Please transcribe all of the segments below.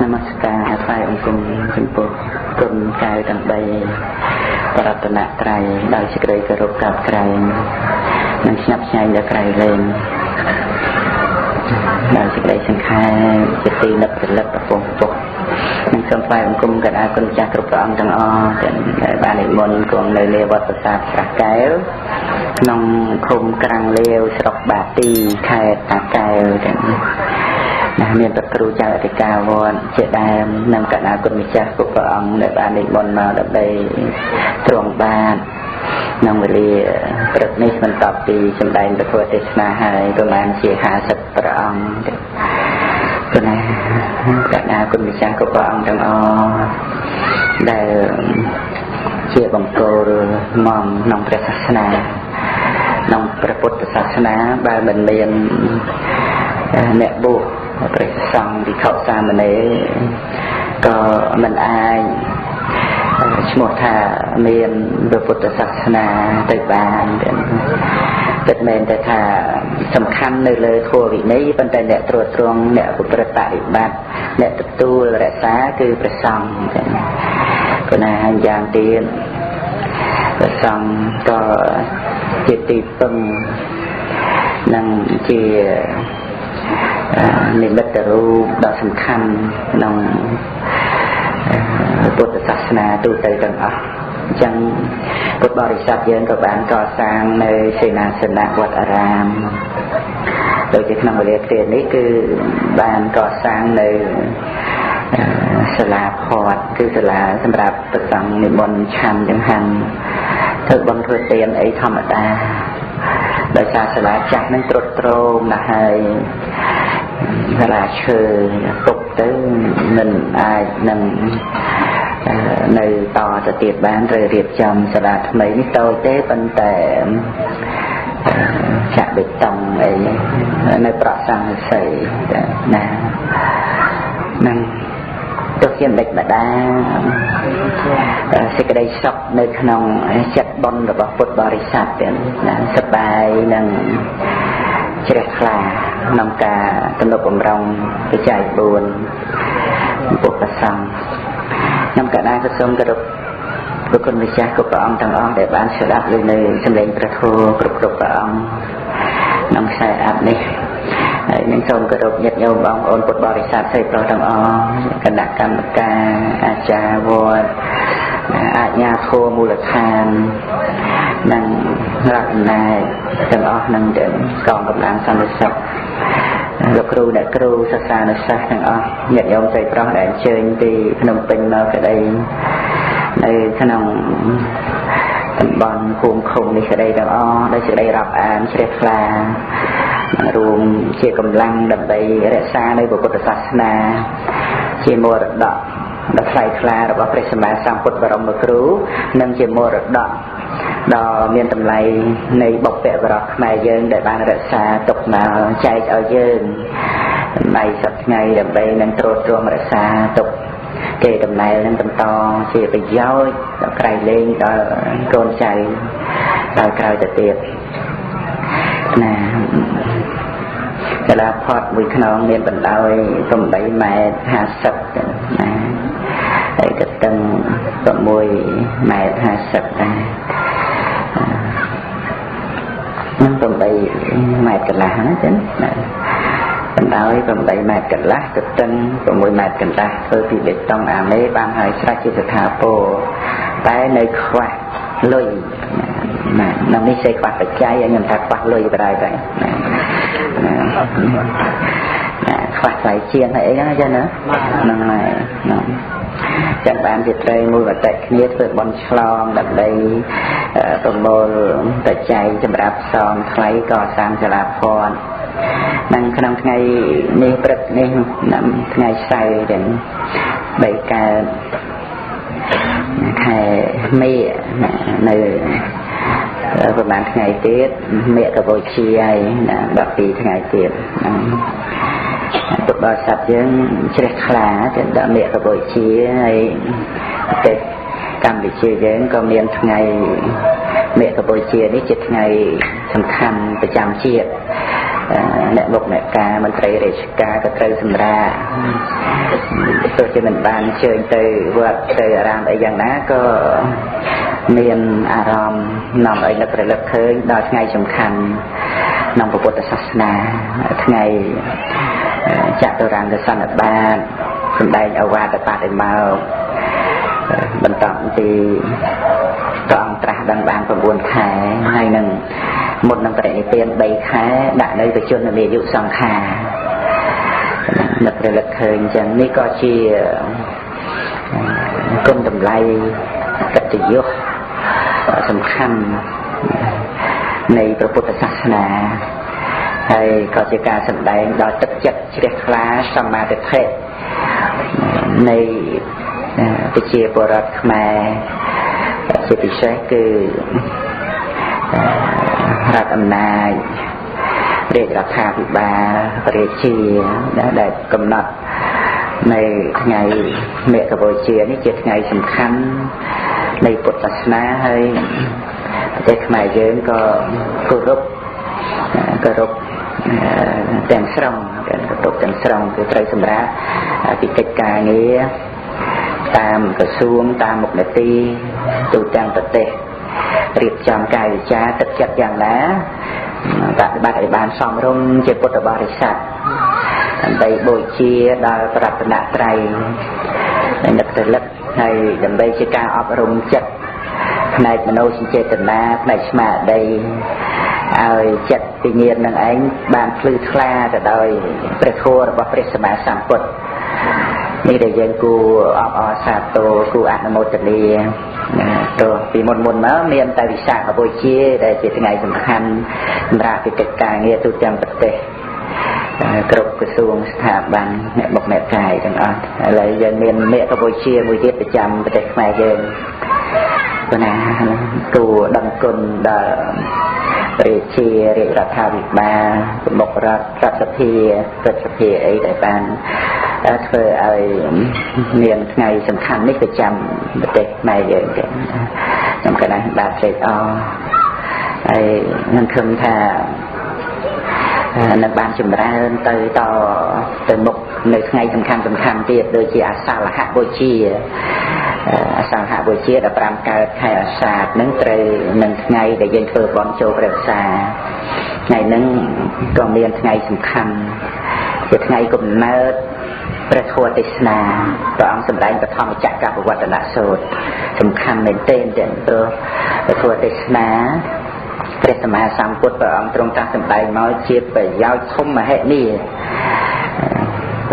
នមស្ការថ្វាយអង្គមចំពោះគុណកាយទាំង3បរតនត្រ័យដោយសេចក្តីគោរពក្រាបក្រែងនិងស្ញប់ស្ញែងដល់ក្រៃលែងដោយសេចក្តីសង្ខេបជាទីនឹករលឹកប្រពងពុកនិងសូមថ្វាយអង្គមកណ្ដាលគុណចាស់គ្រប់ព្រះអង្គទាំងអស់ដែលបាននិមន្តគង់នៅលើវត្តប្រាសាទស្រះកែវក្នុងឃុំក្រាំងលាវស្រុកបាទីខេត្តតាកែវទាំងមានព្រះគ្រូចៅអធិការវត្តជាដើមនិងកណ្ដាលគុណម្ចាស់គ្រប់ព្រះអង្គដែលបាននិមន្តមកដើម្បីទ្រង់បានក្នុងវេលាព្រឹកនេះបន្ទាប់ពីសម្ដែងព្រះធម៌ទេសនាហើយប្រហែលជា50ព្រះអង្គគណៈកណ្ដាលគុណម្ចាស់គ្រប់ព្រះអង្គទាំងអស់ដែលជាបង្គោលមកក្នុងព្រះសាសនាក្នុងព្រះពុទ្ធសាសនាបើមិនមានអ្នកបួសព្រះសង្ឃវិខសាមណេរក៏មិនអាចឈ្មោះថាមានព្រះពុទ្ធសាសនាទៅបានពិតមែនតែថាសំខាន់នៅលើធម៌វិន័យប៉ុន្តែអ្នកត្រួតត្រងអ្នកប្រព្រឹត្តបប្រតិបត្តិអ្នកទទួលរក្សាគឺព្រះសង្ឃគណៈយ៉ាងទៀតព្រះសង្ឃក៏ជាទីពឹងនិងជានិមិត្តរូបដ៏សំខាន់ក្នុងពុទ្ធសាសនាទូទៅទាំងអស់អញ្ចឹងពុទ្ធបរិស័ទយើងក៏បានកសាងនៅសេនាសនៈវត្តអារាមដូចជាក្នុងវេលាគ្រានេះគឺបានកសាងនៅសាលាផតគឺសាលាសម្រាប់ព្រះសង្ឃនិមន្តឆាន់ចង្ហាន់ធ្វើបុណ្យធ្វើទានអីធម្មតាដោយសារសាលាចាស់នឹងត្រុតត្រោមណាស់ហើយសាលាឈើទុកទៅមិនអាចនឹងនៅតទៅទៀតបានត្រូវរៀបចំសាលាថ្មីនេះតូចទេប៉ុន្តែចាក់បេតុងអីនៅប្រសង្ឃសីណានឹងទោះជាមិនបដាសេចក្តីសុខនៅក្នុងចិត្តបុណ្យរបស់ពុទ្ធបរិស័ទទាំងណាសប្បាយនិងជ្រះថ្លាក្នុងការទំនុកបំរុងបច្ច័យ4ពុទ្ធសង្ឃខ្ញុំកណ្ដាលសូមគោរពព្រះគុណម្ចាស់គ្រប់ព្រះអង្គទាំងអស់ដែលបានស្ដាប់លើសំឡេងព្រះធម៌គ្រប់ព្រះអង្គក្នុងខ្សែអាប់នេះហើយនឹងសូមគោរពញាតិញោមបងប្អូនពុទ្ធបរិស័ទស្រីប្រុសទាំងអស់គណៈកម្មការអាចារ្យវត្តអាជ្ញាធរមូលដ្ឋាននិងរដ្ឋអំណាចទាំងអស់នឹងកងកម្លាំងសន្តិសុខលោកគ្រូអ្នកគ្រូសិស្សានុសិស្សទាំងអស់ញាតិញោមស្រីប្រុសដែលអញ្ជើញពីភ្នំពេញមកក្តីនៅក្នុងតំបន់ភូមិឃុំនេះក្តីទាំងអស់ដោយសេចក្តីរាប់អានជ្រះថ្លារួមជាកម្លាំងដើម្បីរក្សានៅពុទ្ធសាសនាជាមរតកដ៏ថ្លៃថ្លារបស់ព្រះសម្មាសម្ពុទ្ធបរមគ្រូនិងជាមរតកដ៏មានតម្លៃនៃបុព្វបុរសខ្មែរយើងដែលបានរក្សាទុកមកចែកឲ្យយើងតម្លៃសប្តាហ៍ថ្ងៃដើម្បីនឹងត្រួតត្រងរក្សាទុកគេដំណើរនឹងបន្តជាប្រយោជន៍ដល់ក្រៃលែងដល់កូនចៅដល់ក្រោយទៅទៀតណាសាលាផតមួយខ្នងមានបណ្ដោយ8ម៉ែត្រ50ណាហើយក៏តឹង6ម៉ែត្រ50ដែរនឹង8ម៉ែត្រកន្លះណាចឹងណាបណ្ដោយ8ម៉ែត្រកន្លះទៅតឹង6ម៉ែត្រកន្លះធ្វើពីបេតុងអាមេបានហើយស្រេចជាស្ថាពរតែនៅខ្វះលុយណានៅនេះសេខ្វះបច្ច័យខ្ញុំថាខ្វះលុយបណ្ដោយតែណាខ្វះថ្លៃជាងហើយអីហ្នឹងចឹងណាហ្នឹងហើយចឹងបានជាត្រូវមួយមតិគ្នាធ្វើបន់ឆ្លងដើម្បីប្រមូលបច្ច័យសម្រាប់សងថ្លៃកសាងសាលាផតនិងក្នុងថ្ងៃនេះព្រឹកនេះថ្ងៃសៅរ៍ទាំង3កើតខែមេនៅប្រហែលថ្ងៃទៀតមេកបុជាហើយ12ថ្ងៃទៀតពុទ្ធបរិស័ទយើងជ្រះថ្លាទៅដល់មេកបុជាហើយប្រទេសកម្ពុជាយើងក៏មានថ្ងៃមេកបុជានេះជាថ្ងៃសំខាន់ប្រចាំជាតិ អ្នកមុខអ្នកការមន្ត្រីរាជការក៏ត្រូវសម្រាប់ទោះជាមិនបានជើញទៅវត្តទៅអារាមអីយ៉ាងណាក៏មានអារម្មណ៍នាំឲ្យនឹករលឹកឃើញដល់ថ្ងៃសំខាន់ក្នុងពុទ្ធសាសនាថ្ងៃចតុរង្គសន្និបាតសម្ដែងអវាទបដិមកបន្តពីព្រះអង្គត្រាស់ដឹងបាន9ខែហើយនឹងមុននឹងបរិនិព្វាន3ខែដាក់នៅប្រជជននាយកសង្ខារនឹករលឹកឃើញអញ្ចឹងនេះក៏ជាគុណតម្លៃកិត្តិយសសំខាន់នៃព្រះពុទ្ធសាសនាហើយក៏ជាការសម្ដែងដល់ទឹកចិត្តជ្រះថ្លាសមាធិធិនៃប្រជាពលរដ្ឋខ្មែរជាពិសេសគឺរដ្ឋអំណាចរាជរដ្ឋាភិបាលរាជាដែលកំណត់នៅថ្ងៃមេកបូជានេះជាថ្ងៃសំខាន់នៃពុទ្ធសាសនាហើយប្រទេសខ្មែរយើងក៏គោរពទាំងស្រុងគឺត្រូវសម្រាប់ពីកិច្ចការងារតាមក្រសួងតាមមុខនីតិទូទាំងប្រទេសរៀបចំកាយវិការទឹកចិត្តយ៉ាងណាបប្រតិបត្តិឲ្យបានសមរម្យជាពុទ្ធបរិស័ទដើម្បីបូជាដល់ប្រតនត្រ័យនឹករលឹកហើយដើម្បីជាការអប់រំចិត្តផ្នែកមនោសញ្ចេតនាផ្នែកស្មារតីឲ្យចិត្តវិញ្ញាណនឹងឯងបានភ្លឺថ្លាទៅដោយព្រះធម៌របស់ព្រះសម្មាសម្ពុទ្ធនេះដែលយើងគួរអបអរសាទរគួរអនុមោទនាព្រោះពីមុនមកមានតែវិសាខបូជាដែលជាថ្ងៃសំខាន់សម្រាប់កិច្ចការងារទូទាំងប្រទេសគ្រប់ក្រសួងស្ថាប័នអ្នកមុខអ្នកកាយទាំងអស់ឥឡូវយើងមានមេកបូជាមួយទៀតប្រចាំប្រទេសខ្មែរយើងប៉ុន្តែគួរដឹងគុណដល់រាជារាជរដ្ឋាភិបាលប្រមុខរដ្ឋសភាព្រឹទ្ធសភាអីដែលបានធ្វើឲ្យមានថ្ងៃសំខាន់នេះប្រចាំប្រទេសខ្មែរយើងទេខ្ញុំក៏ដែរបាទត្រេកអរហើយខ្ញុំឃើញថានឹងបានចម្រើនទៅមុខនៅថ្ងៃសំខាន់ទៀតដូចជាអាសាលហបូជា15កើតខែអាសាឍនឹងត្រូវនឹងថ្ងៃដែលយើងធ្វើបុណ្យចូលព្រះវស្សាថ្ងៃហ្នឹងក៏មានថ្ងៃសំខាន់ជាថ្ងៃកំណើតព្រះធម៌ទេសនាព្រះអង្គសម្ដែងបឋមចក្រពវត្តនសូត្រសំខាន់មែនទែនព្រោះព្រះធម៌ទេសនាព្រះសម្មាសម្ពុទ្ធព្រះអង្គទ្រង់ត្រាស់សម្ដែងមកជាប្រយោជន៍ធំមហិមា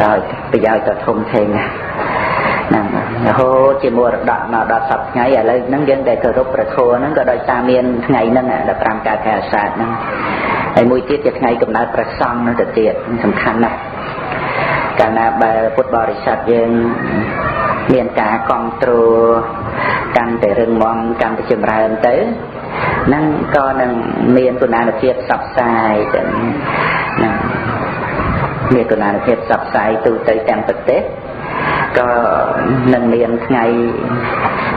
ដោយប្រយោជន៍ដ៏ធំធេងណាស់រហូតជាមរតកមកដល់សប្តាហ៍ថ្ងៃឥឡូវហ្នឹងយើងតែគោរពព្រះធម៌ហ្នឹងក៏ដោយសារមានថ្ងៃហ្នឹង15កើតខែអាសាឍហ្នឹងហើយមួយទៀតជាថ្ងៃកំណើតព្រះសង្ឃនោះទៅទៀតសំខាន់ណាស់កាលណាបើពុទ្ធបរិស័ទយើងមានការគ្រប់គ្រងកាន់តែរឹងមាំកាន់តែចម្រើនទៅហ្នឹងក៏នឹងមានគុណានុភាពផ្សព្វផ្សាយទៅណាមានគុណានុភាពផ្សព្វផ្សាយទូទៅទាំងប្រទេសក៏នឹងមានថ្ងៃ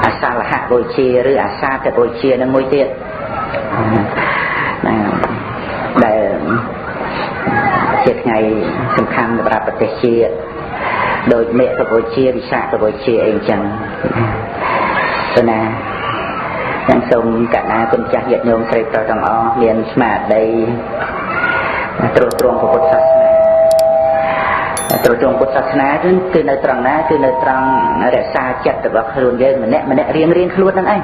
អាសាលហបូជាឬអាសាទបូជានឹងមួយទៀតណាដែលជាថ្ងៃសំខាន់សម្រាប់ប្រទេសជាតិដោយមេកបូជាវិសាខបូជាអីចឹងទៅណាខ្ញុំសូមកណ្ណាគុណចាស់ញាតិញោមស្រីប្រុសទាំងអស់មានស្មារតីទ្រទ្រង់ពុទ្ធសាសនាទ្រទ្រង់ពុទ្ធសាសនាគឺនៅត្រង់ណាគឺនៅត្រង់រក្សាចិត្តរបស់ខ្លួនយើងម្នាក់រៀងខ្លួនហ្នឹងឯង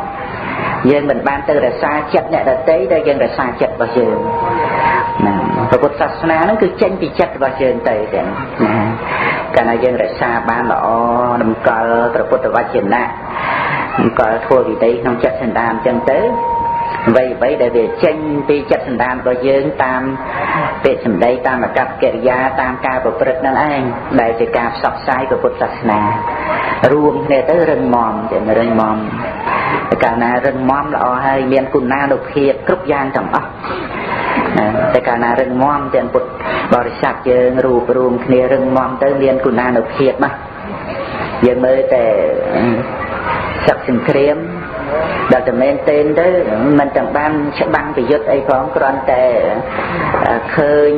យើងមិនបានទៅរក្សាចិត្តអ្នកដទៃដែលយើងរក្សាចិត្តរបស់យើងណាពុទ្ធសាសនាហ្នឹងគឺចេញពីចិត្តរបស់យើងទៅទាំងណាកាលណាយើងរក្សាបានល្អតម្កល់ព្រះពុទ្ធវចនៈតម្កល់ធម៌វិន័យក្នុងចិត្តសន្តានអញ្ចឹងទៅអ្វីដែលវាចេញពីចិត្តសន្តានរបស់យើងតាមពាក្យសម្ដីតាមអាកប្បកិរិយាតាមការប្រព្រឹត្តនឹងឯងដែលជាការផ្សព្វផ្សាយពុទ្ធសាសនារួមគ្នាទៅរឹងមាំកាលណារឹងមាំល្អហើយមានគុណានុភាពគ្រប់យ៉ាងទាំងអស់តែកាលណារឹងមាំទាំងពុទ្ធបរិស័ទយើងរួមគ្នារឹងមាំទៅមានគុណានុភាពណាស់យើងមើលតែសឹកសង្គ្រាម ដល់តែមែនទេទៅមិនទាំងបានច្បាំងប្រយុទ្ធអីផងគ្រាន់តែឃើញ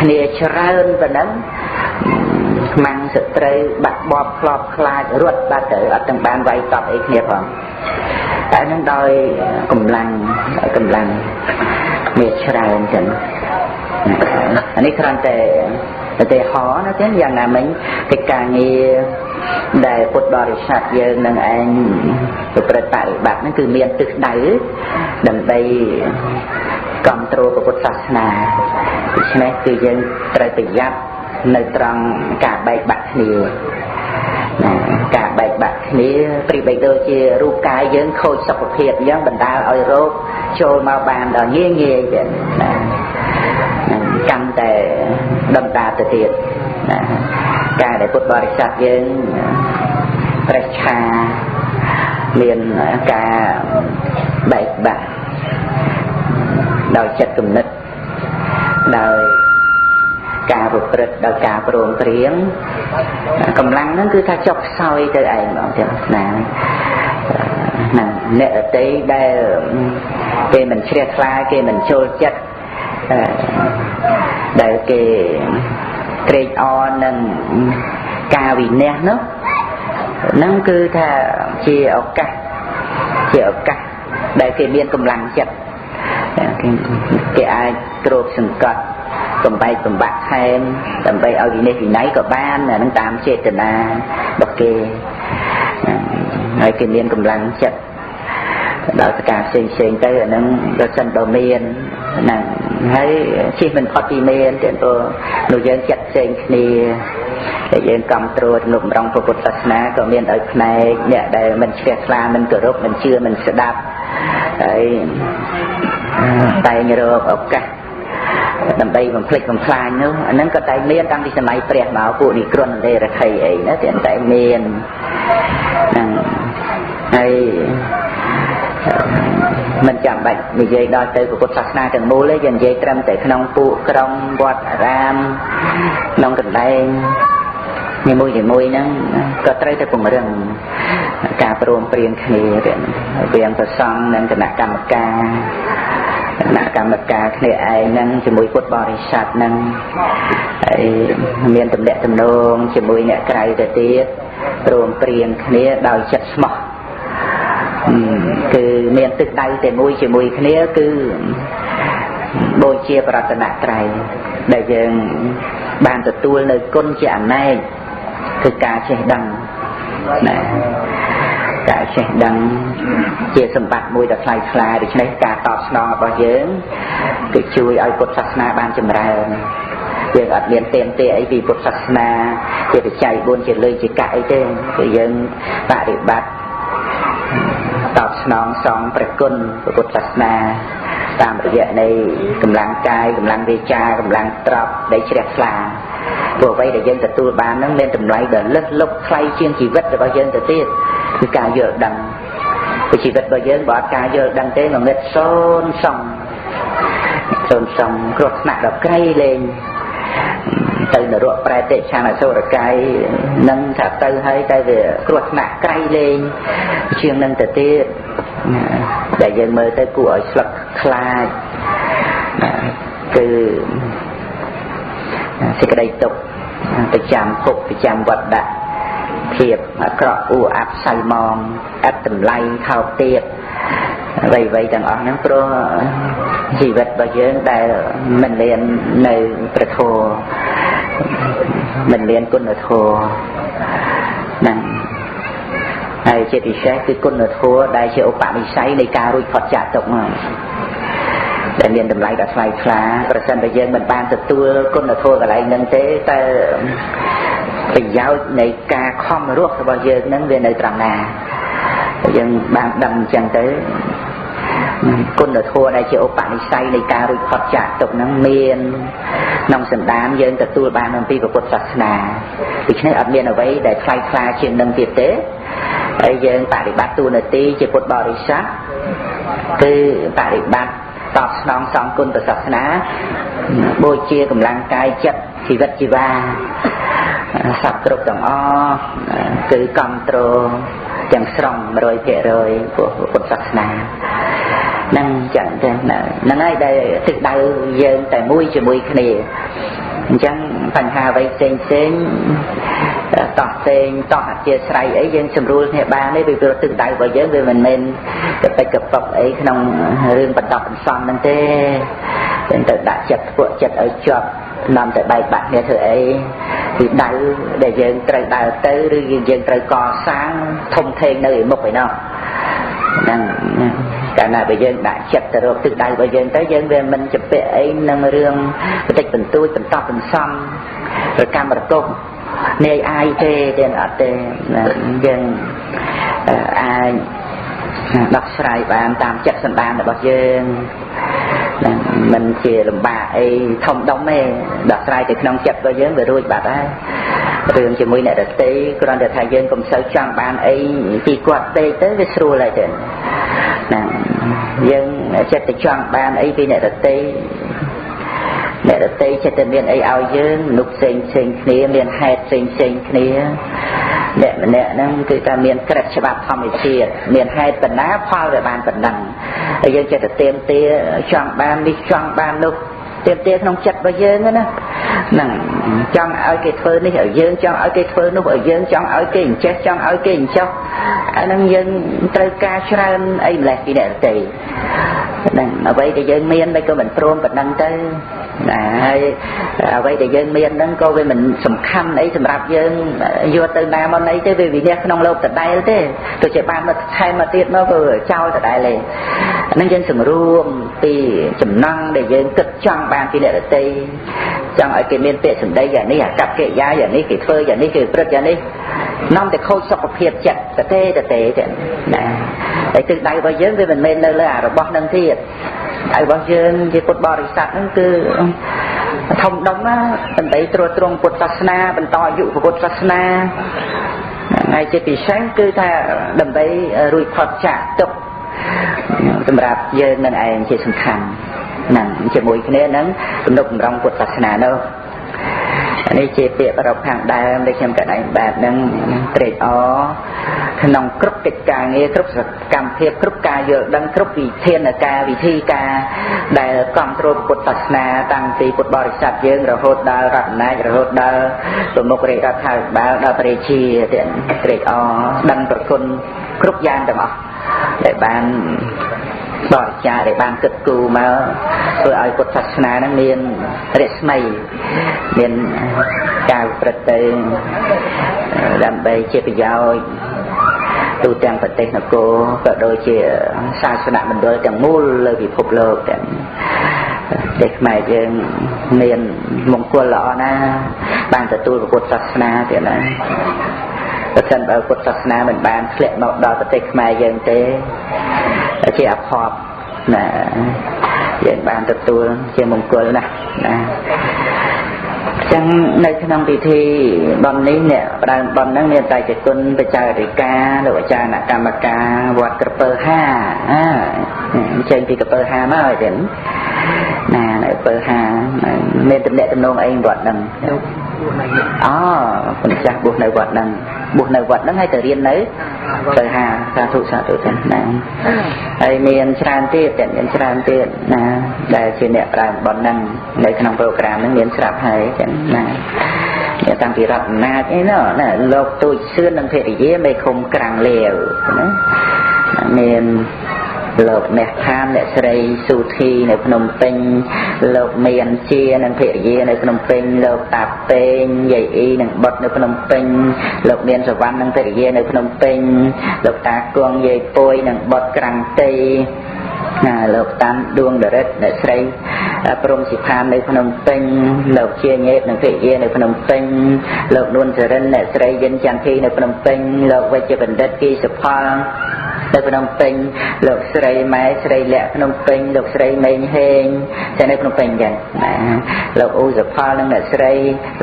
គ្នាច្រើនប៉ុណ្ណឹងខ្មាំងសត្រូវបាក់បបខ្លោបខ្លាចរត់បាត់ទៅអត់ទាំងបានវាយតប់អីគ្នាផងតែនឹងដោយកម្លាំងមានច្រើនចឹងអានេះគ្រាន់តែឧទាហរណ៍ណាចឹងយ៉ាងណាមិញកិច្ចការងារដែលពុទ្ធបរិស័ទយើងនឹងឯងប្រព្រឹត្តបរិបត្តិហ្នឹងគឺមានទិសដៅដើម្បីគ្រប់គ្រងពុទ្ធសាសនាដូច្នេះគឺយើងត្រូវប្រយ័ត្ននៅត្រង់ការបែកបាក់គ្នាការបែកបាក់គ្នាប្រៀបដូចជារូបកាយយើងខូចសុខភាពអញ្ចឹងបណ្ដាលឲ្យរោគចូលមកបានដល់ងាយចឹងណាកាន់តែដំដាទៅទៀតណាការដែលពុទ្ធបរិស័ទយើងប្រេះឆាមានការបែកបាក់ដោយចិត្តគំនិតដោយការប្រព្រឹត្តដោយការព្រមព្រៀងកម្លាំងហ្នឹងគឺថាចុះខ្សោយទៅឯងបងប្អូនណាអ្នកដទៃដែលគេមិនជ្រះថ្លាគេមិនចូលចិត្តដែលគេត្រេកអរនឹងការវិន័យនោះហ្នឹងគឺថាជាឱកាសដែលគេមានកម្លាំងចិត្តគេអាចគ្របសង្កត់បំបែកបំបាក់ថែមដើម្បីឲ្យវិន័យវិន័យក៏បានអានឹងតាមចេតនារបស់គេហើយគេមានកម្លាំងចិត្តដល់សការផ្សេងទៅអានឹងរសិនបើមានហ្នឹងហើយជិះមិនផុតពីមានទេព្រោះនោះយើងចិត្តផ្សេងគ្នាតែយើងគ្រប់គ្រងក្នុងរងពុទ្ធសាសនាក៏មានឲ្យផ្នែកអ្នកដែលមិនជ្រះថ្លាមិនគោរពមិនជឿមិនស្ដាប់ហើយតែងរកឱកាសដើម្បីបំភ្លេចបំផ្លាញនោះអាហ្នឹងក៏តែមានតាំងពីសម័យព្រះមកពួកនិក្រណេរខីអីណាតែមានហ្នឹងហើយមិនចាំបាច់និយាយដល់ទៅពុទ្ធសាសនាទាំងមូលទេយើងនិយាយត្រឹមតែក្នុងពួកក្រុងវត្តអារាមក្នុងកន្លែងមួយហ្នឹងក៏ត្រូវតែពង្រឹងការព្រមព្រៀងគ្នាទាំងព្រះសង្ឃនិងគណៈកម្មការគ្នាឯងហ្នឹងជាមួយពុទ្ធបរិស័ទហ្នឹងហើយមានទំនាក់ទំនងជាមួយអ្នកក្រៅទៅទៀតព្រមព្រៀងគ្នាដោយចិត្តស្មោះគឺមានទឹកដៅតែមួយជាមួយគ្នាគឺបូជាប្រតនត្រ័យដែលយើងបានទទួលនៅគុណជាអនេកគឺការចេះដឹងណាការចេះដឹងជាសម្បត្តិមួយដ៏ថ្លៃថ្លាដូច្នេះការតបស្នងរបស់យើងគឺជួយឲ្យពុទ្ធសាសនាបានចម្រើនយើងអត់មានទាមទារអីពីពុទ្ធសាសនាជាបច្ច័យ4ជាលុយជាកាក់អីទេគឺយើងបប្រតិបត្តិតបស្នងសងព្រះគុណពុទ្ធសាសនាតាមរយៈនៃកម្លាំងកាយកម្លាំងវាចាកម្លាំងត្រប់ដែលជ្រះថ្លាព្រោះអ្វីដែលយើងទទួលបានហ្នឹងមានតម្លៃដ៏លើសលប់ថ្លៃជាងជីវិតរបស់យើងទៅទៀតគឺការយល់ដឹងពីជីវិតរបស់យើងបើអត់ការយល់ដឹងទេងងឹតសូនសំគ្រោះថ្នាក់ដល់ក្រៃលែងទៅនរកប្រែតិឆានអសុរកាយនឹងថាទៅហើយតែវាគ្រោះថ្នាក់ក្រៃលែងជាងនឹងទៅទៀតដែលយើងមើលទៅគួរឲ្យស្លឹកខ្លាចគឺសេចក្តីទុក្ខប្រចាំភពប្រចាំវត្តដាក់ភាពអាក្រក់អ៊ូអាប់សៅមងអត់តម្លៃថោកទាបអ្វីទាំងអស់ហ្នឹងព្រោះជីវិតរបស់យើងដែលមិនមាននៅព្រះធម៌មិនមានគុណធម៌ហ្នឹងហើយជាពិសេសគឺគុណធម៌ដែលជាឧបនិស្ស័យនៃការរួចផុតចាកទុក្ខហ្នឹងដែលមានតម្លៃដ៏ថ្លៃថ្លាប្រសិនបើយើងមិនបានទទួលគុណធម៌កន្លែងហ្នឹងទេតែប្រយោជន៍នៃការខំរស់របស់យើងហ្នឹងវានៅត្រង់ណាយើងបានដឹងអញ្ចឹងទៅគុណធម៌ដែលជាឧបនិស្ស័យនៃការរួចផុតចាកទុក្ខហ្នឹងមានក្នុងសន្តានយើងទទួលបានអំពីពុទ្ធសាសនាដូច្នេះអត់មានអ្វីដែលថ្លៃថ្លាជាងនឹងទៀតទេហើយយើងបប្រតិបត្តិទូនាទីជាពុទ្ធបរិស័ទគឺបប្រតិបត្តិតបស្នងសងគុណព្រះសាសនាបូជាកម្លាំងកាយចិត្តជីវិតជីវ៉ា សពគ្រប់ទាំងអស់គឺគ្រប់គ្រងទាំងស្រុង 100% ពុទ្ធសាសនានឹងចឹងទៅហ្នឹងហើយដែលទិសដៅយើងតែមួយជាមួយគ្នាអញ្ចឹងបញ្ហាអ្វីផ្សេងតោះផ្សេងតោះអធិស្ឋានអីយើងសម្រួលគ្នាបានទេពីព្រោះទិសដៅរបស់យើងវាមិនមែនកពិតកប៉ុកអីក្នុងរឿងបន្តបន្សំហ្នឹងទេតែទៅដាក់ចិត្តពួកចិត្តឲ្យជាប់នាំទៅបែកបាក់គ្នាធ្វើអីពីដៅដែលយើងត្រូវដើរទៅឬយើងត្រូវកសាងធំធេងនៅឯមុខឯណោះហ្នឹងកាលណាបើយើងដាក់ចិត្តទៅរកទិសដៅរបស់យើងទៅយើងវាមិនចំពាក់អីនឹងរឿងបន្តិចបន្តួចបន្តបន្សំប្រកម្មប្រកបនាយអាយទេទាំងអត់ទេយើងអាចដោះស្រាយបានតាមចិត្តសន្តានរបស់យើងមិនជាលំបាកអីធំដុំទេដោះស្រាយទៅក្នុងចិត្តរបស់យើងវារួចបាត់ហើយរឿងជាមួយអ្នកដទៃគ្រាន់តែថាយើងកុំសូវចង់បានអីពីគាត់ពេកទៅវាស្រួលហើយទៅណាយើងចិត្តទៅចង់បានអីពីអ្នកដទៃចិត្តតែមានអីឲ្យយើងមនុស្សផ្សេងគ្នាមានហេតុផ្សេងគ្នាអ្នកម្នាក់ហ្នឹងគឺថាមានក្រឹតច្បាប់ធម្មជាតិមានហេតុបណ្ណាផលវាបានប៉ុណ្ណឹងហើយយើងចិត្តទៅទាចង់បាននេះចង់បាននោះទាក្នុងចិត្តរបស់យើងណាហ្នឹងចង់ឲ្យគេធ្វើនេះឲ្យយើងចង់ឲ្យគេធ្វើនោះឲ្យយើងចង់ឲ្យគេអញ្ចេះចង់ឲ្យគេអញ្ចោះអាហ្នឹងយើងត្រូវការច្រើនអីម្លេះពីអ្នកដទៃហ្នឹងអ្វីដែលយើងមានមិនក៏មិនព្រមប៉ុណ្ណឹងទៅណាហើយអ្វីដែលយើងមានហ្នឹងក៏វាមិនសំខាន់អីសម្រាប់យើងយកទៅណាមកណីទេវាវិនិច្ឆ័យក្នុងលោកដដែលទេទោះជាបានមកថែមមកទៀតមកក៏ចោលដដែលទេហ្នឹងយើងសម្រួមពីចំណង់ដែលយើងគិតចង់បានពីអ្នកដទៃចង់ឲ្យគេមានពាក្យសម្ដីយ៉ាងនេះអាកប្បកិរិយាយ៉ាងនេះគេធ្វើយ៉ាងនេះគេព្រឹត្តយ៉ាងនេះនាំតែខូចសុខភាពចិត្តទេណាហើយទិសដៅរបស់យើងវាមិនមែននៅលើអារបស់ហ្នឹងទៀតហើយរបស់យើងជាពុទ្ធបរិស័ទហ្នឹងគឺធំដុំណាដើម្បីត្រួតត្រងពុទ្ធសាសនាបន្តអាយុពុទ្ធសាសនាហើយជាពិសេសគឺថាដើម្បីរួចផុតចាកទុក្ខសម្រាប់យើងនឹងឯងជាសំខាន់ហ្នឹងជាមួយគ្នានឹងទំនុកបំរុងពុទ្ធសាសនានោះនេះជាពាក្យប្រកខាងដើមដែលខ្ញុំកណ្ដាលបែបហ្នឹងត្រេកអរក្នុងគ្រប់កិច្ចការងារគ្រប់សកម្មភាពគ្រប់ការយល់ដឹងគ្រប់វិធានការវិធីការដែលគ្រប់គ្រងពុទ្ធសាសនាតាំងពីពុទ្ធបរិស័ទយើងរហូតដល់រដ្ឋអាណាចក្ររហូតដល់ប្រមុខរាជរដ្ឋាភិបាលដល់ព្រះរាជាទាំងត្រេកអរដឹងប្រគុណគ្រប់យ៉ាងទាំងអស់ដែលបានបរិច្ចាគដែលបានគិតគូរមកធ្វើឲ្យពុទ្ធសាសនានឹងមានរស្មីមានការប្រព្រឹត្តទៅដើម្បីជាប្រយោជន៍ទូទាំងប្រទេសនគរក៏ដូចជាសាសនមណ្ឌលទាំងមូលលើពិភពលោកទាំងប្រទេសខ្មែរយើងមានមង្គលល្អណាស់បានទទួលពុទ្ធសាសនាទៀតណាបើសិនបើពុទ្ធសាសនាមិនបានធ្លាក់មកដល់ប្រទេសខ្មែរយើងទេជាអភ័ព្វណាយើងបានទទួលជាមង្គលណាស់ណាចឹងនៅក្នុងពិធីបុណ្យនេះអ្នកផ្ដើមបុណ្យហ្នឹងមានតែជាគុណបច្ចារិកាលោកអាចារ្យកម្មការវត្តក្រពើ5ចេញពីក្រពើ5មកហើយចឹងណានៅក្រពើ5មានតំណែងតំណងអីវត្តហ្នឹងអូគុណចាស់បួសនៅវត្តហ្នឹងហើយទៅរៀននៅទៅសាធុចឹងណាហើយមានច្រើនទៀតណាដែលជាអ្នកផ្ដើមបុណ្យហ្នឹងនៅក្នុងប្រូក្រាមហ្នឹងមានស្រាប់ហើយចឹងណាតាំងពីរដ្ឋអំណាចអីណាលោកទូចសឿននិងភរិយាមេឃុំក្រាំងលាវណាមានលោកអ្នកខានអ្នកស្រីស៊ូធីនៅភ្នំពេញលោកមានជានិងភរិយានៅភ្នំពេញលោកតាពេងយាយអ៊ីនិងបុត្រនៅភ្នំពេញលោកមានសវណ្ណនិងភរិយានៅភ្នំពេញលោកតាគង់យាយពួយនិងបុត្រក្រាំងតីណាលោកតាន់ដួងដរិទ្ធអ្នកស្រីព្រំសិផាននៅភ្នំពេញលោកជាញេតនិងភរិយានៅភ្នំពេញលោកនួនសរិនអ្នកស្រីវិនចន្ទធីនៅភ្នំពេញលោកវិជ្ជបណ្ឌិតគីសុផលនៅភ្នំពេញលោកស្រីម៉ែស្រីលក្ខភ្នំពេញលោកស្រីមេងហេងតែនៅភ្នំពេញចឹងណាលោកអ៊ូសុផលនិងអ្នកស្រី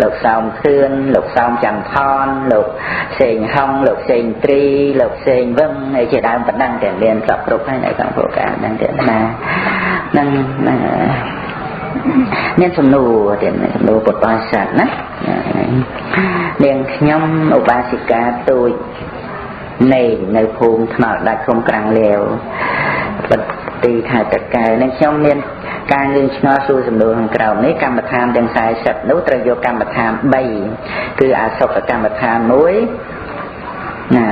លោកសោមខឿនលោកសោមចន្ទថនលោកសេងហុងលោកសេងត្រីលោកសេងវឹងហើយជាដើមប៉ុណ្ណឹងតែមានសពគ្រប់ហើយនៅក្នុងប្រការហ្នឹងទៀតណាហ្នឹង មានសំណួរទៀតសំណួរពុទ្ធបរិស័ទណានាងខ្ញុំឧបាសិកាទូចនៃនៅភូមិថ្មដាច់ឃុំក្រាំងលាវទីខេត្តតាកែវនឹងខ្ញុំមានការងឿងឆ្ងល់សួរសំណួរខាងក្រោមនេះកម្មដ្ឋានទាំង40នោះត្រូវយកកម្មដ្ឋាន3គឺអសុខកម្មដ្ឋាន1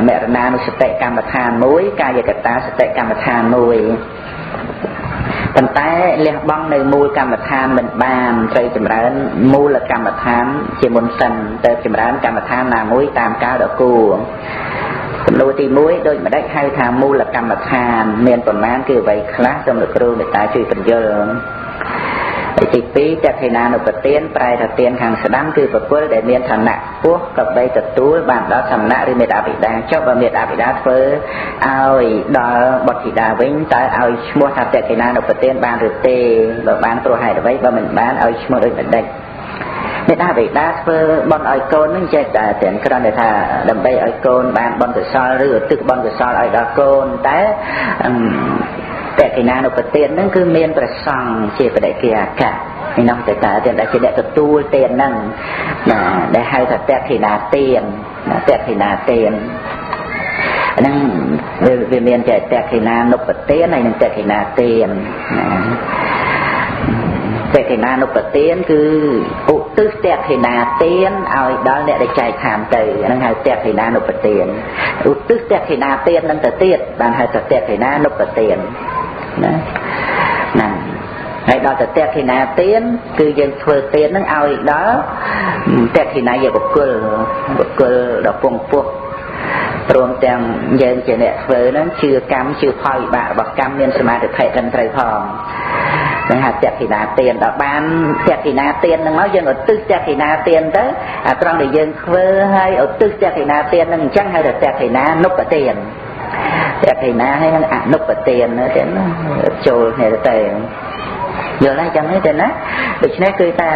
មរណានុសតិកម្មដ្ឋាន1កាយកតាសតិកម្មដ្ឋាន1ប៉ុន្តែលះបង់នៅមូលកម្មដ្ឋានមិនបានត្រូវចម្រើនមូលកម្មដ្ឋានជាមុនសិនទៅចម្រើនកម្មដ្ឋានណាមួយតាមកាលដ៏គួរសំណួរទី1ដូចម្ដេចហៅថាមូលកម្មដ្ឋានមានប្រមាណគឺអ្វីខ្លះសូមលោកគ្រូមេត្តាជួយពន្យល់ហើយទី2តេខេណានុប្រទានប្រែថាទានខាងស្ដាំគឺបុគ្គលដែលមានឋានៈខ្ពស់ក៏បីទទួលបានដល់សំណាក់ឬមេត្តាបិតាចុះបើមេត្តាបិតាធ្វើឲ្យដល់បុត្រធីតាវិញតើឲ្យឈ្មោះថាតេខេណានុប្រទានបានឬទេបើបានព្រោះហេតុអ្វីបើមិនបានឲ្យឈ្មោះដូចម្ដេចមេត្តាបិតាធ្វើបុណ្យឲ្យកូននឹងចេះតែទាំងគ្រាន់តែថាដើម្បីឲ្យកូនបានបុណ្យកុសលឬឧទ្ទិសបុណ្យកុសលឲ្យដល់កូនតែតេខេណានុប្រទានហ្នឹងគឺមានប្រសង់ជាបដិគិអគ្គឯនោះតែតែដែលជាអ្នកទទួលទានហ្នឹងដែលហៅថាតេខេណាទានតេខេណាទានហ្នឹងវាមានតែតេខេណានុប្រទានហើយនិងតេខេណាទានតេខេណានុប្រទានគឺឧទ្ទិសតេខេណាទានឲ្យដល់អ្នកដែលចែកឋានទៅហ្នឹងហៅតេខេណានុប្រទានឧទ្ទិសតេខេណាទាននឹងទៅទៀតបានហៅថាតេខេណានុប្រទានណាហ្នឹងហើយដល់ទៅតេខេណាទានគឺយើងធ្វើទានហ្នឹងឲ្យដល់តេខេណាយបុគ្គលដ៏ពងពោះព្រមទាំងយើងជាអ្នកធ្វើហ្នឹងជឿកម្មជឿផលវិបាករបស់កម្មមានសមាធិត្រឹមត្រូវផងហ្នឹងហៅតេខេណាទានដល់បានតេខេណាទានហ្នឹងមកយើងឧទ្ទិសតេខេណាទានទៅអាត្រង់ដែលយើងធ្វើឲ្យឧទ្ទិសតេខេណាទានហ្នឹងអញ្ចឹងហៅថាតេខេណានុបទានតេខេណាហើយនឹងអនុបទានទៅចូលគ្នាទៅយល់ហើយចឹងទេណាដូច្នេះគឺថា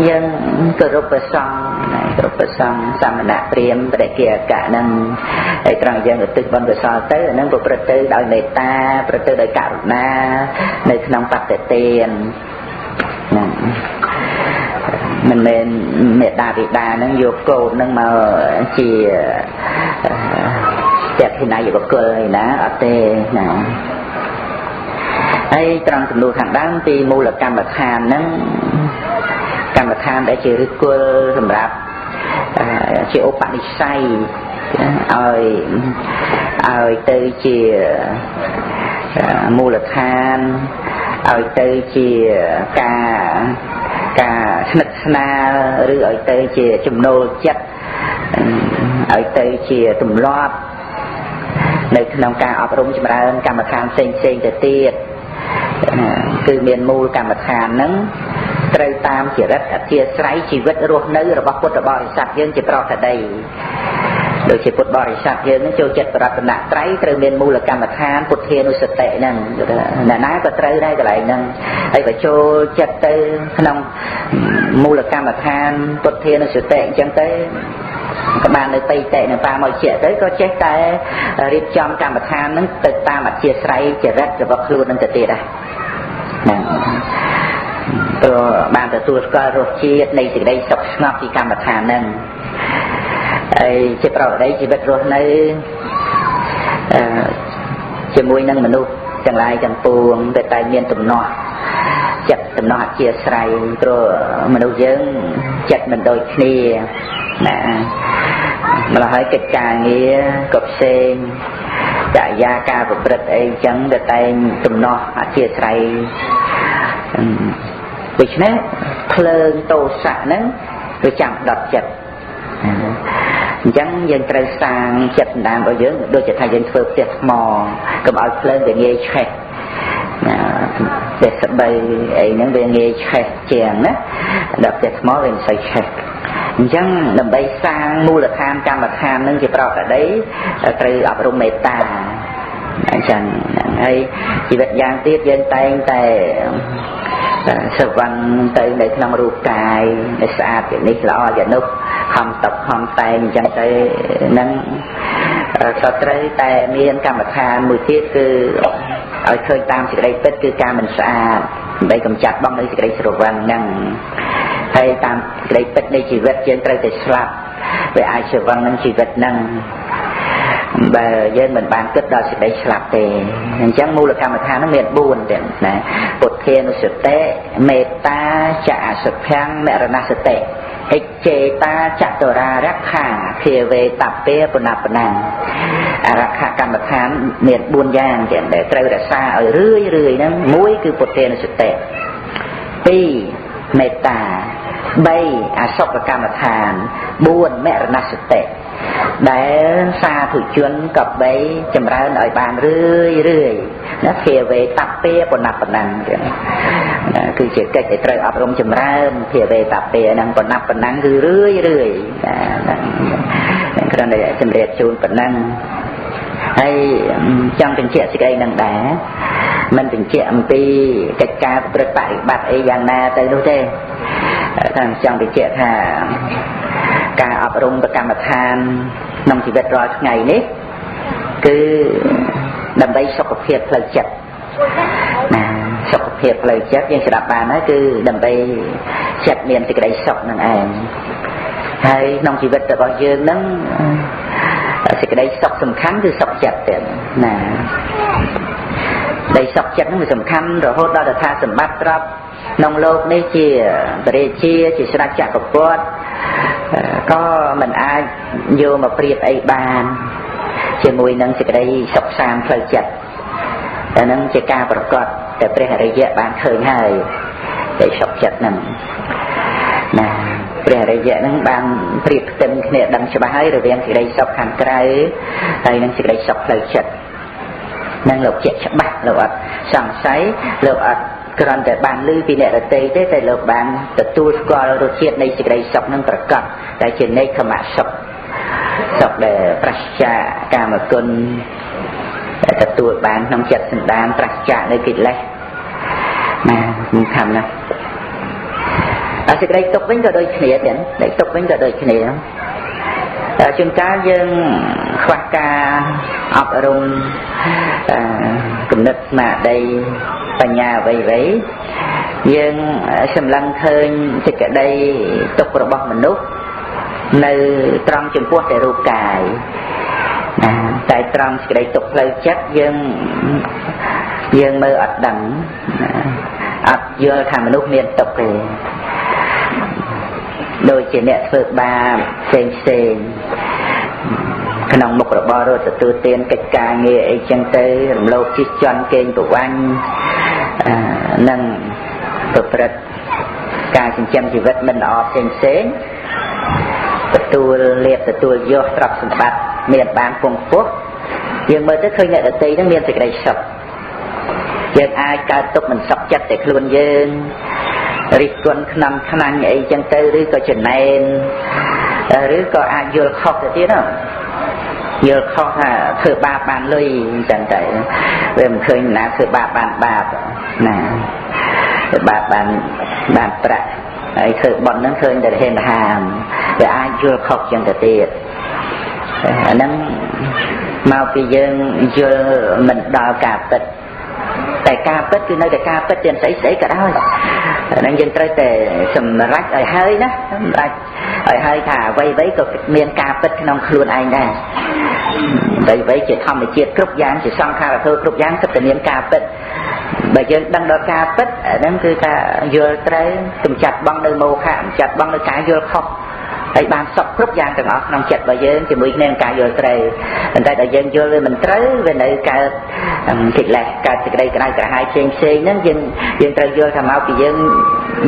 យើងគោរពព្រះសង្ឃសមណៈព្រាហ្មណ៍បដិគិអគ្គហ្នឹងហើយត្រង់យើងឧទ្ទិសបុណ្យកុសលទៅអាហ្នឹងប្រព្រឹត្តទៅដោយមេត្តាប្រព្រឹត្តទៅដោយករុណានៅក្នុងបដិទានហ្នឹងមិនមែនមេត្តាបិតាហ្នឹងយកកូនហ្នឹងមកជាតេខេណាយបុគ្គលឯណាអត់ទេណាហើយត្រង់ចំនួនខាងដើមពីមូលកម្មដ្ឋានហ្នឹងកម្មដ្ឋានដែលជាឫសគល់សម្រាប់ជាឧបនិស្ស័យឲ្យទៅជាមូលដ្ឋានឲ្យទៅជាការស្និទ្ធស្នាលឬឲ្យទៅជាចំណូលចិត្តឲ្យទៅជាទម្លាប់នៅក្នុងការអប់រំចម្រើនកម្មដ្ឋានផ្សេងទៅទៀតគឺមានមូលកម្មដ្ឋានហ្នឹងត្រូវតាមចរិតអធិស្រ័យជីវិតរស់នៅរបស់ពុទ្ធបរិស័ទយើងជាប្រកដីដូចជាពុទ្ធបរិស័ទយើងនឹងចូលចិត្តប្រតនត្រ័យត្រូវមានមូលកម្មដ្ឋានពុទ្ធានុសតិហ្នឹងណាណាក៏ត្រូវដែរកន្លែងហ្នឹងហើយបើចូលចិត្តទៅក្នុងមូលកម្មដ្ឋានពុទ្ធានុសតិអញ្ចឹងទៅក៏បាននៅបៃតេនឹងតាមមកជាទៅក៏ចេះតែរៀបចំកម្មដ្ឋានហ្នឹងទៅតាមអធិស្រ័យចរិតរបស់ខ្លួននឹងទៅទៀតដែរហ្នឹងព្រោះបានទទួលស្គាល់រសជាតិនៃសេចក្តីសុខស្ងប់ពីកម្មដ្ឋានហ្នឹងហើយជាប្រវត្តិជីវិតរស់នៅជាមួយនឹងមនុស្សទាំងឡាយទាំងពួងតែមានទំនាស់ចិត្តទំនាស់អធិស្រ័យព្រោះមនុស្សយើងចិត្តមិនដូចគ្នាណាម្ល៉េះហើយកិច្ចការងារក៏ផ្សេងចរិយាការប្រព្រឹត្តអីចឹងតែទំនាស់អធិស្រ័យដូច្នេះភ្លើងទោសៈហ្នឹងវាចាំដុតចិត្តអញ្ចឹងយើងត្រូវសាងចិត្តសម្ដានរបស់យើងដូចជាថាយើងធ្វើផ្ទះថ្មកុំឲ្យភ្លើងវាងាយឆេះផ្ទះស្បៃអីហ្នឹងវាងាយឆេះជាងណាដល់ផ្ទះថ្មវាមិនសូវឆេះអញ្ចឹងដើម្បីសាងមូលដ្ឋានកម្មដ្ឋាននឹងជាប្រកដីត្រូវអប់រំមេត្តាអញ្ចឹងហើយជីវិតយ៉ាងទៀតយើងតែងតែសវណ្ណទៅនៅក្នុងរូបកាយស្អាតជានេះល្អជានោះខំតបខំតែងអញ្ចឹងទៅនឹងក៏ត្រូវតែមានកម្មដ្ឋានមួយទៀតគឺឲ្យឃើញតាមសេចក្តីពិតគឺការមិនស្អាត ដើម្បីកំចាត់បងនៅសេចក្តីស្រវឹងហ្នឹងហើយតាមសេចក្តីពិតនៃជីវិតយើងត្រូវតែស្លាប់វាអាចស្រវឹងនឹងជីវិតហ្នឹងបើយើងមិនបានគិតដល់សេចក្តីស្លាប់ទេអញ្ចឹងមូលកម្មដ្ឋានហ្នឹងមាន4ទេណាពុទ្ធានុសតិមេត្តាចអសុភ័ងមរណសតិអិចេតាចតុរារក្ខាភាវេតពេបណបណាំអរខកម្មដ្ឋានមាន4យ៉ាងទៀតដែលត្រូវរក្សាឲ្យរឿយហ្នឹង1គឺពុទ្ធានុសតិ2មេត្តា3អសុភកម្មដ្ឋាន4មរណសតិដែលសាធុជនក៏បីចម្រើនឲ្យបានរឿយណាភាវេតពេបណបណាំគឺជាកិច្ចដែលត្រូវអប់រំចម្រើនភាវេតពេហ្នឹងបណបណាំគឺរឿយគ្រាន់តែជំរាបជូនប៉ុណ្ណឹងហើយចង់បញ្ជាក់សេចក្តីនឹងដែរមិនបញ្ជាក់អំពីកិច្ចការប្រព្រឹត្តបរិបត្តិអីយ៉ាងណាទៅនោះទេតែចង់បញ្ជាក់ថាការអប់រំប្រកម្មដ្ឋានក្នុងជីវិតរាល់ថ្ងៃនេះគឺដើម្បីសុខភាពផ្លូវចិត្តណាសុខភាពផ្លូវចិត្តយើងស្ដាប់បានហើយគឺដើម្បីចិត្តមានសេចក្តីសុខនឹងឯងហើយក្នុងជីវិតរបស់យើងនឹងសេចក្តីសុខសំខាន់គឺសុខចិត្តទេណាដែលសុខចិត្តនឹងវាសំខាន់រហូតដល់ថាសម្បត្តិទ្រព្យក្នុងโลกនេះជាបរិជាជាស្ដេចចក្រពត្តិក៏មិនអាចយកមកប្រៀបអីបានជាមួយនឹងសេចក្តីសុខសាន្តផ្លូវចិត្តតែនឹងជាការប្រកបតែព្រះអរិយៈបានឃើញហើយតែសុខចិត្តហ្នឹងណាព្រះអរិយៈហ្នឹងបានប្រៀបផ្ទឹមគ្នាដឹងច្បាស់ហើយរវាងសេចក្តីសុខខាងក្រៅហើយនិងសេចក្តីសុខផ្លូវចិត្តនឹងលោកជាក់ច្បាស់លោកអត់សង្ស័យលោកអត់គ្រាន់តែបានឮពីអ្នករតីទេតែលោកបានទទួលស្គាល់រសជាតិនៃសេចក្តីសុខនឹងប្រកបតែជានេក្ខមសុខសុខដែលប្រសិទ្ធកាមគុណទទួលបានក្នុងចិត្តសន្តានប្រសិទ្ធនៅកិលេសណាសំខាន់ណាស់តែសេចក្តីទុកវិញក៏ដូចគ្នាដែរសេចក្តីទុកវិញក៏ដូចគ្នាតែជួនកាលយើងខ្វះការអប់រំគំនិតស្មារតីបញ្ញាអ្វីយើងសម្លឹងឃើញសេចក្តីទុក្ខរបស់មនុស្សនៅត្រង់ចំពោះតែរូបកាយតែត្រង់សេចក្តីទុក្ខផ្លូវចិត្តយើងមើលអត់ដឹងអត់យល់ថាមនុស្សមានទុក្ខទេដូចជាអ្នកធ្វើបាបផ្សេងក្នុងមុខរបររត់ទទួលទានកិច្ចការងារអីចឹងទៅរំលោភជិះជាន់កេងប្រវ័ញ្ចនិងប្រព្រឹត្តការចិញ្ចឹមជីវិតមិនល្អផ្សេងទទួលលាភទទួលយកទ្រព្យសម្បត្តិមានបានពងខ្ពស់យើងមើលទៅឃើញអ្នកដទៃហ្នឹងមានសេចក្តីសុខយើងអាចកើតទុកមិនសុខចិត្តតែខ្លួនយើងរិះគន់ខ្នំខ្នាញ់អីចឹងទៅឬក៏ចំណែនឬក៏អាចយល់ខុសទៅទៀតណាយល់ខុសថាធ្វើបាបបានលុយអញ្ចឹងទៅវាមិនឃើញណាធ្វើបាបបានបាបណាធ្វើបាបបានប្រាក់ហើយធ្វើបន់ហ្នឹងឃើញតែហេតុហាមវាអាចយល់ខុសចឹងទៅទៀតអាហ្នឹងមកពីយើងយល់មិនដល់ការពិតតែការពិតគឺនៅតែការពិតទាំងស្អីក៏ដោយហ្នឹងយើងត្រូវតែសម្រេចឲ្យហើយណាសម្រេចឲ្យហើយថាអ្វីក៏មានការពិតក្នុងខ្លួនឯងដែរអ្វីជាធម្មជាតិគ្រប់យ៉ាងជាសង្ខារធម៌គ្រប់យ៉ាងគឺតែមានការពិតបើយើងដឹងដល់ការពិតហ្នឹងគឺថាយល់ត្រូវកម្ចាត់បងនៅមោហៈកម្ចាត់បងនៅការយល់ខុសហើយបានសុខគ្រប់យ៉ាងទាំងអស់ក្នុងចិត្តរបស់យើងជាមួយគ្នានឹងការយល់ត្រូវប៉ុន្តែដល់យើងយល់វាមិនត្រូវវានៅកើតកិលេសកើតសេចក្តីក្តៅក្រហាយផ្សេងហ្នឹងយើងត្រូវយល់ថាមកពីយើង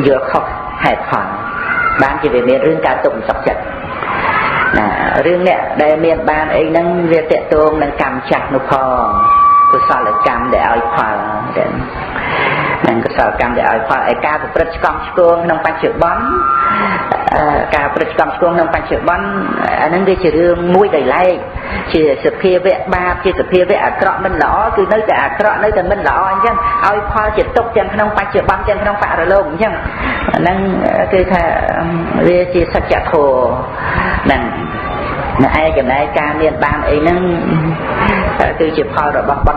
យល់ខុសហេតុផលបានជាវាមានរឿងកើតទុកមិនសុខចិត្តណារឿងនេះដែលមានបានអីហ្នឹងវាតេតងនឹងកម្មចាស់នោះផងកុសលកម្មដែលឲ្យផលនឹងកុសលកម្មដែលឲ្យផលឯការប្រព្រឹត្តឆ្កំឆ្គងក្នុងបច្ចុប្បន្នការប្រព្រឹត្តឆ្កំឆ្គងក្នុងបច្ចុប្បន្នអាហ្នឹងវាជារឿងមួយដែលឡែកជាសភាវៈបាបជាសភាវៈអាក្រក់មិនល្អគឺនៅតែអាក្រក់នៅតែមិនល្អអញ្ចឹងឲ្យផលជាទុកទាំងក្នុងបច្ចុប្បន្នទាំងក្នុងបរលោកអញ្ចឹងអាហ្នឹងគឺថាវាជាសច្ចធម៌ហ្នឹងនៅឯចំណែកការមានបានអីហ្នឹងគឺជាផលរបស់បុ